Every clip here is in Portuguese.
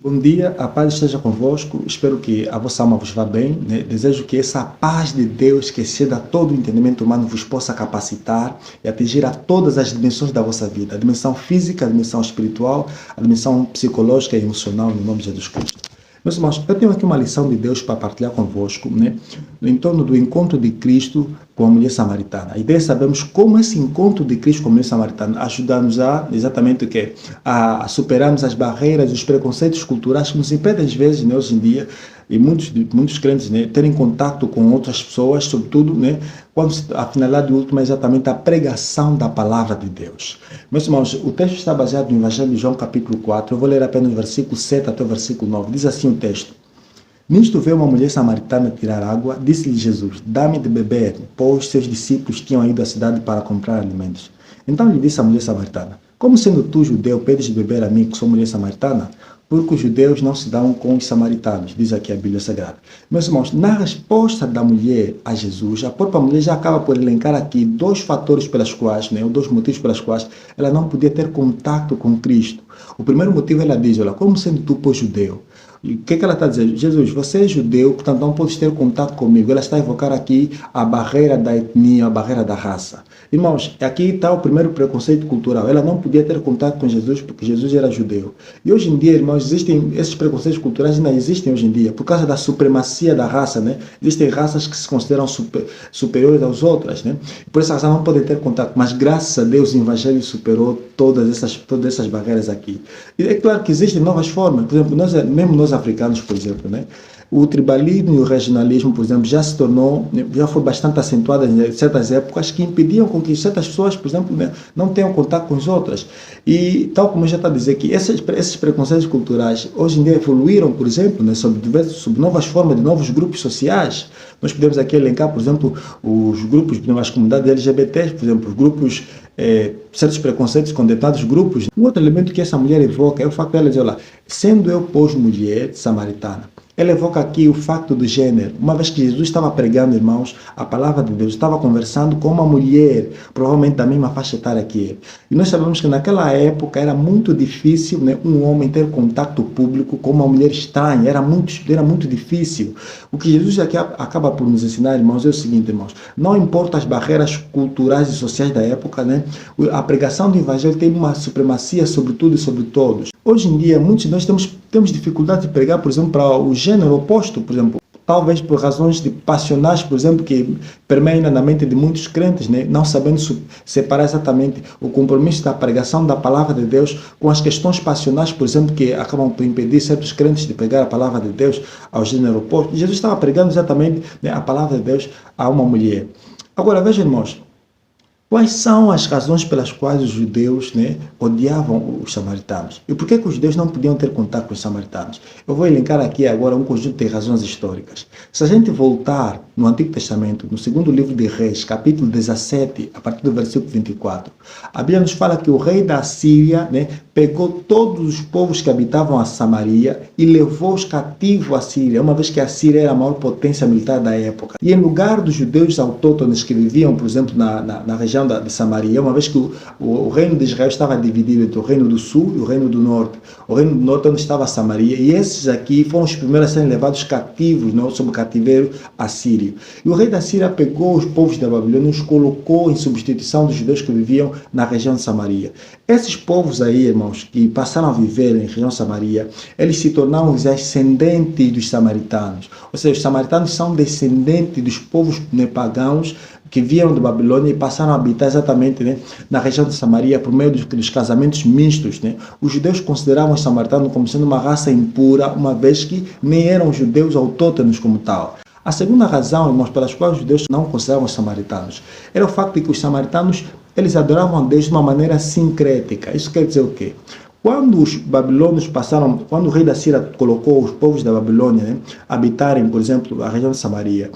Bom dia, a paz esteja convosco. Espero que a vossa alma vos vá bem, né? Desejo que essa paz de Deus, que excede a todo o entendimento humano, vos possa capacitar e atingir a todas as dimensões da vossa vida: a dimensão física, a dimensão espiritual, a dimensão psicológica e emocional, no nome de Jesus Cristo. Meus irmãos, eu tenho aqui uma lição de Deus para partilhar convosco, né? Em torno do encontro de Cristo com a mulher samaritana. A ideia é sabermos como esse encontro de Cristo com a mulher samaritana ajuda-nos a, exatamente o quê? A superarmos as barreiras, os preconceitos culturais que nos impedem, às vezes, né, hoje em dia, e muitos crentes, né, terem contato com outras pessoas, sobretudo, né, quando a finalidade última é exatamente a pregação da palavra de Deus. Meus irmãos, o texto está baseado no Evangelho de João, capítulo 4. Eu vou ler apenas o versículo 7 até o versículo 9. Diz assim o texto: Nisto veio uma mulher samaritana tirar água. Disse-lhe Jesus: Dá-me de beber, pois seus discípulos tinham ido à cidade para comprar alimentos. Então lhe disse a mulher samaritana: Como sendo tu judeu, pedes de beber a mim, que sou mulher samaritana? Porque os judeus não se dão com os samaritanos, diz aqui a Bíblia Sagrada. Meus irmãos, na resposta da mulher a Jesus, a própria mulher já acaba por elencar aqui dois fatores pelas quais, né, ou dois motivos pelas quais ela não podia ter contato com Cristo. O primeiro motivo, ela diz: olha, como sendo tu, pois, judeu? E o que ela está dizendo? Jesus, você é judeu, portanto não podes ter contato comigo. Ela está a evocar aqui a barreira da etnia, a barreira da raça. Irmãos, aqui está o primeiro preconceito cultural. Ela não podia ter contato com Jesus porque Jesus era judeu. E hoje em dia, irmãos, existem esses preconceitos culturais, ainda existem hoje em dia, por causa da supremacia da raça, né? Existem raças que se consideram superiores às outras, né? Por essa razão não podem ter contato. Mas graças a Deus o Evangelho superou todas essas barreiras aqui. E é claro que existem novas formas. Por exemplo, mesmo nós africanos, por exemplo, né? O tribalismo e o regionalismo, por exemplo, já foi bastante acentuado em certas épocas que impediam com que certas pessoas, por exemplo, né, não tenham contato com as outras. E tal como já está a dizer que esses preconceitos culturais hoje em dia evoluíram, por exemplo, né, sob novas formas de novos grupos sociais. Nós podemos aqui elencar, por exemplo, os grupos, as comunidades LGBTs, por exemplo, os grupos, certos preconceitos com determinados grupos. Um outro elemento que essa mulher evoca é o facto dela dizer: olha, sendo eu, pois, mulher samaritana. Ela evoca aqui o facto do gênero. Uma vez que Jesus estava pregando, irmãos, a palavra de Deus, estava conversando com uma mulher, provavelmente da mesma faixa etária que ele. E nós sabemos que naquela época era muito difícil, né, um homem ter contato público com uma mulher estranha. Era muito difícil. O que Jesus aqui acaba por nos ensinar, irmãos, é o seguinte, irmãos: não importa as barreiras culturais e sociais da época, né, a pregação do Evangelho tem uma supremacia sobre tudo e sobre todos. Hoje em dia, muitos de nós temos dificuldade de pregar, por exemplo, para o gênero oposto, por exemplo, talvez por razões passionais, por exemplo, que permeiam na mente de muitos crentes, né? Não sabendo separar exatamente o compromisso da pregação da palavra de Deus com as questões passionais, por exemplo, que acabam por impedir certos crentes de pregar a palavra de Deus ao gênero oposto. E Jesus estava pregando exatamente, né, a palavra de Deus a uma mulher. Agora, vejam, irmãos, quais são as razões pelas quais os judeus, né, odiavam os samaritanos? E por que os judeus não podiam ter contato com os samaritanos? Eu vou elencar aqui agora um conjunto de razões históricas. Se a gente voltar no Antigo Testamento, no segundo livro de Reis, capítulo 17, a partir do versículo 24, a Bíblia nos fala que o rei da Síria, né, pegou todos os povos que habitavam a Samaria e levou-os cativos à Síria, uma vez que a Síria era a maior potência militar da época. E em lugar dos judeus autóctones que viviam, por exemplo, na região de Samaria, uma vez que o reino de Israel estava dividido entre o reino do sul e o reino do norte. O reino do norte onde estava a Samaria, e esses aqui foram os primeiros a serem levados cativos, não, sob o cativeiro assírio. E o rei da Síria pegou os povos da Babilônia e os colocou em substituição dos judeus que viviam na região de Samaria. Esses povos aí, irmãos, que passaram a viver em região de Samaria, eles se tornaram os ascendentes dos samaritanos. Ou seja, os samaritanos são descendentes dos povos, né, pagãos que vieram da Babilônia e passaram a habitar exatamente, né, na região de Samaria por meio dos casamentos mistos, né? Os judeus consideravam os samaritanos como sendo uma raça impura, uma vez que nem eram judeus autóctonos como tal. A segunda razão, irmãos, pelas quais os judeus não consideravam os samaritanos, era o facto de que os samaritanos, eles adoravam a Deus de uma maneira sincrética. Isso quer dizer o quê? Quando os babilônios quando o rei da Síria colocou os povos da Babilônia, né, habitarem, por exemplo, a região de Samaria,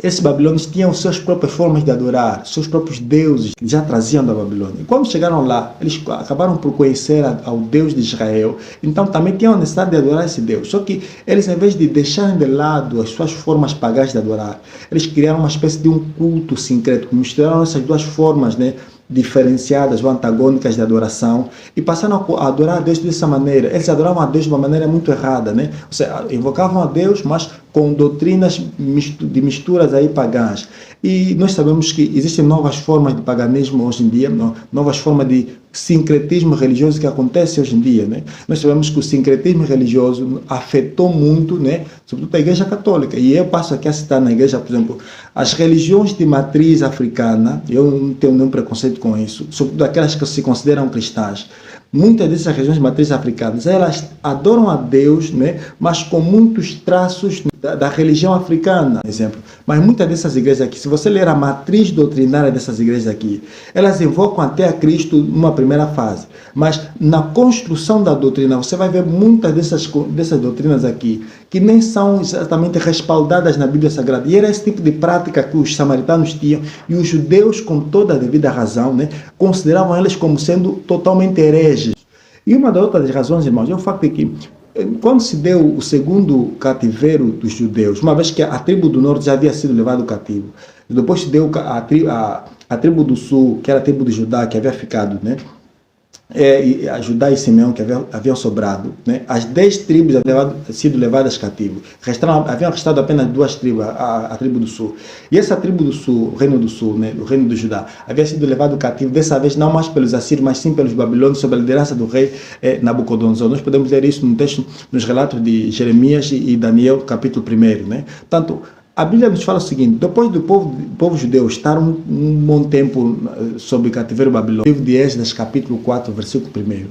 esses babilônios tinham suas próprias formas de adorar, seus próprios deuses que já traziam da Babilônia. E quando chegaram lá, eles acabaram por conhecer ao Deus de Israel, então também tinham a necessidade de adorar esse Deus. Só que eles, em vez de deixarem de lado as suas formas pagãs de adorar, eles criaram uma espécie de um culto sincreto, misturaram essas duas formas, né, diferenciadas ou antagônicas de adoração e passaram a adorar a Deus dessa maneira. Eles adoravam a Deus de uma maneira muito errada, né? Ou seja, invocavam a Deus, mas com doutrinas de misturas aí pagãs. E nós sabemos que existem novas formas de paganismo hoje em dia, novas formas de sincretismo religioso que acontece hoje em dia, né? Nós sabemos que o sincretismo religioso afetou muito, né, sobretudo a Igreja Católica. E eu passo aqui a citar na Igreja, por exemplo, as religiões de matriz africana. Eu não tenho nenhum preconceito com isso, sobretudo aquelas que se consideram cristãs. Muitas dessas religiões de matriz africanas, elas adoram a Deus, né, mas com muitos traços da religião africana, por exemplo. Mas muitas dessas igrejas aqui, se você ler a matriz doutrinária dessas igrejas aqui, elas invocam até a Cristo numa primeira fase. Mas na construção da doutrina, você vai ver muitas dessas doutrinas aqui, que nem são exatamente respaldadas na Bíblia Sagrada. E era esse tipo de prática que os samaritanos tinham, e os judeus, com toda a devida razão, né, consideravam eles como sendo totalmente hereges. E uma das outras razões, irmãos, é o facto de que, quando se deu o segundo cativeiro dos judeus, uma vez que a tribo do norte já havia sido levada cativo, e depois se deu a tribo do sul, que era a tribo de Judá, que havia ficado, né? E a Judá e Simeão, que haviam sobrado, né? As 10 tribos haviam sido levadas cativo. Haviam restado apenas 2 tribos, a tribo do sul. E essa tribo do sul, o reino do sul, né? O reino de Judá, havia sido levado cativo, dessa vez não mais pelos assírios, mas sim pelos babilônios, sob a liderança do rei Nabucodonosor. Nós podemos ler isso no texto, nos relatos de Jeremias e Daniel, capítulo 1, né? Tanto a Bíblia nos fala o seguinte: depois do povo judeu estar um bom tempo sob o cativeiro babilônico, livro de Esdras, capítulo 4, versículo 1,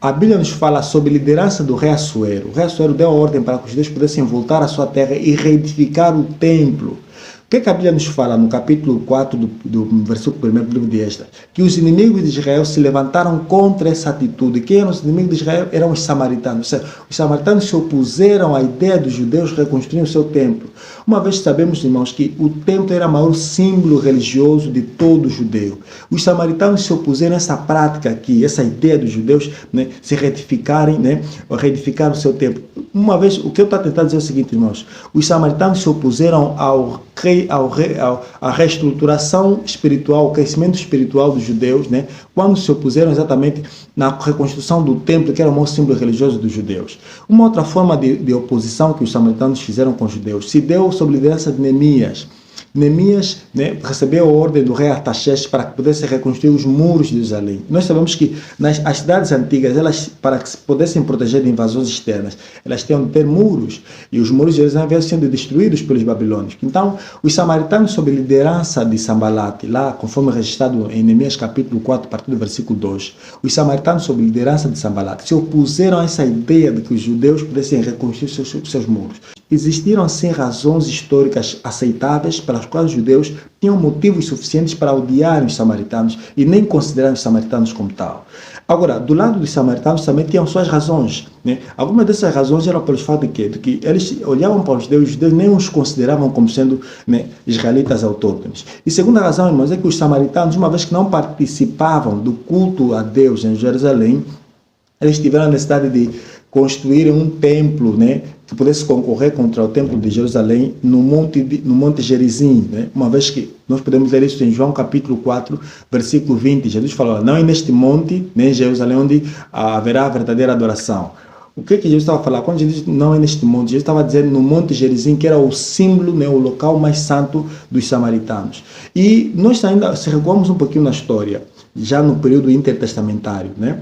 a Bíblia nos fala sobre a liderança do rei Assuero. O rei Assuero deu a ordem para que os judeus pudessem voltar à sua terra e reedificar o templo. O que a Bíblia nos fala no capítulo 4 do versículo 1 do livro de Esdras? Que os inimigos de Israel se levantaram contra essa atitude. Quem eram os inimigos de Israel? Eram os samaritanos. Ou seja, os samaritanos se opuseram à ideia dos judeus reconstruírem o seu templo. Uma vez sabemos, irmãos, que o templo era o maior símbolo religioso de todo judeu. Os samaritanos se opuseram a essa prática aqui, essa ideia dos judeus, né, se retificarem, né, ou reedificar o seu templo. Uma vez, o que eu estou tentando dizer é o seguinte, irmãos: os samaritanos se opuseram à reestruturação espiritual, ao crescimento espiritual dos judeus, né, quando se opuseram exatamente na reconstrução do templo, que era o maior símbolo religioso dos judeus. Uma outra forma de oposição que os samaritanos fizeram com os judeus se deu sob a liderança de Neemias. Neemias, né, recebeu a ordem do rei Artaxerxes para que pudesse reconstruir os muros de Jerusalém. Nós sabemos que as cidades antigas, elas, para que se pudessem proteger de invasões externas, elas tinham de ter muros, e os muros de Jerusalém haviam sido destruídos pelos babilônios. Então, os samaritanos, sob a liderança de Sambalat, lá conforme registrado em Neemias capítulo 4, a partir do versículo 2, os samaritanos, sob a liderança de Sambalat, se opuseram a essa ideia de que os judeus pudessem reconstruir seus muros. Existiram, assim, razões históricas aceitáveis pelas quais os judeus tinham motivos suficientes para odiar os samaritanos e nem considerar os samaritanos como tal. Agora, do lado dos samaritanos também tinham suas razões, né? Algumas dessas razões eram pelos fato de que eles olhavam para os judeus nem os consideravam como sendo, né, israelitas autóctones. E segunda razão, irmãos, é que os samaritanos, uma vez que não participavam do culto a Deus em Jerusalém, eles tiveram a necessidade de construírem um templo, né, que pudesse concorrer contra o templo de Jerusalém no Monte Gerizim, né? Uma vez que nós podemos ler isso em João capítulo 4, versículo 20, Jesus falou: não é neste monte, nem em Jerusalém, onde haverá a verdadeira adoração. O que Jesus estava falando? Quando Jesus disse não é neste monte, Jesus estava dizendo no Monte Gerizim, que era o símbolo, né, o local mais santo dos samaritanos. E nós ainda, se recuamos um pouquinho na história, já no período intertestamentário, né?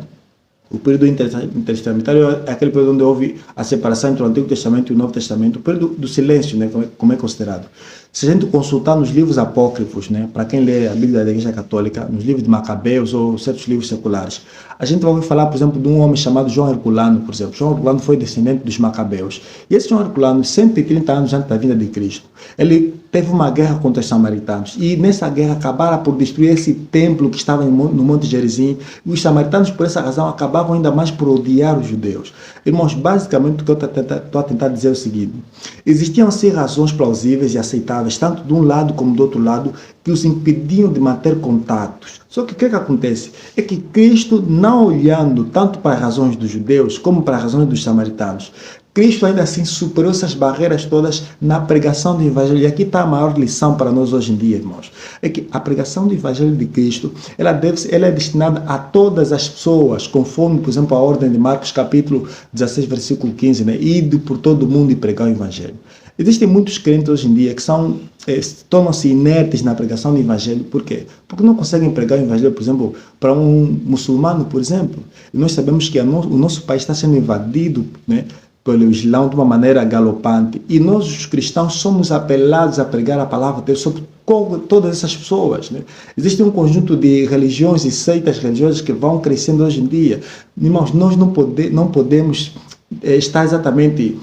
O período intertestamentário é aquele período onde houve a separação entre o Antigo Testamento e o Novo Testamento, o período do silêncio, né, como é considerado. Se a gente consultar nos livros apócrifos, né, para quem lê a Bíblia da Igreja Católica, nos livros de Macabeus ou certos livros seculares, a gente vai ouvir falar, por exemplo, de um homem chamado João Herculano, por exemplo. João Herculano foi descendente dos Macabeus. E esse João Herculano, 130 anos antes da vinda de Cristo, ele teve uma guerra contra os samaritanos. E nessa guerra acabaram por destruir esse templo que estava no Monte Gerizim. E os samaritanos, por essa razão, acabavam ainda mais por odiar os judeus. Irmãos, basicamente o que eu estou a tentar dizer é o seguinte: existiam sim razões plausíveis e aceitáveis, tanto de um lado como do outro lado, que os impediam de manter contatos. Só que o que acontece? É que Cristo, não olhando tanto para as razões dos judeus como para as razões dos samaritanos, Cristo ainda assim superou essas barreiras todas na pregação do Evangelho. E aqui está a maior lição para nós hoje em dia, irmãos. É que a pregação do Evangelho de Cristo, ela é destinada a todas as pessoas, conforme, por exemplo, a ordem de Marcos, capítulo 16, versículo 15, né? Ide por todo o mundo e pregar o Evangelho. Existem muitos crentes hoje em dia que tornam-se inertes na pregação do Evangelho. Por quê? Porque não conseguem pregar o Evangelho, por exemplo, para um muçulmano, por exemplo. E nós sabemos que o nosso país está sendo invadido, né, pelo Islão de uma maneira galopante. E nós, os cristãos, somos apelados a pregar a palavra de Deus sobre todas essas pessoas. Né? Existe um conjunto de religiões e seitas religiosas que vão crescendo hoje em dia. Irmãos, nós não podemos estar exatamente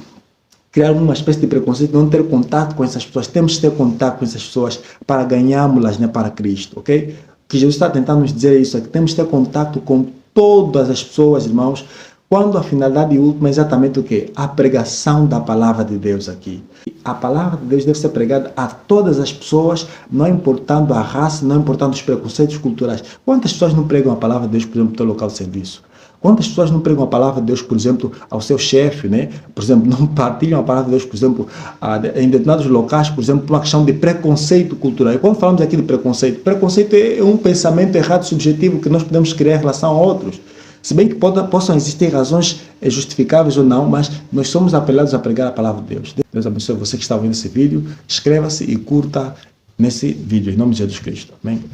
criar uma espécie de preconceito, não ter contato com essas pessoas. Temos que ter contato com essas pessoas para ganharmos-las, né, para Cristo, ok? O que Jesus está tentando nos dizer é isso, é que temos que ter contato com todas as pessoas, irmãos, quando a finalidade última é exatamente o quê? A pregação da palavra de Deus aqui. A palavra de Deus deve ser pregada a todas as pessoas, não importando a raça, não importando os preconceitos culturais. Quantas pessoas não pregam a palavra de Deus, por exemplo, no teu local de serviço? Quantas pessoas não pregam a palavra de Deus, por exemplo, ao seu chefe, né? Por exemplo, não partilham a palavra de Deus, por exemplo, em determinados locais, por exemplo, por uma questão de preconceito cultural. E quando falamos aqui de preconceito é um pensamento errado, subjetivo, que nós podemos criar em relação a outros. Se bem que possam existir razões justificáveis ou não, mas nós somos apelados a pregar a palavra de Deus. Deus abençoe você que está ouvindo esse vídeo. Inscreva-se e curta nesse vídeo, em nome de Jesus Cristo. Amém?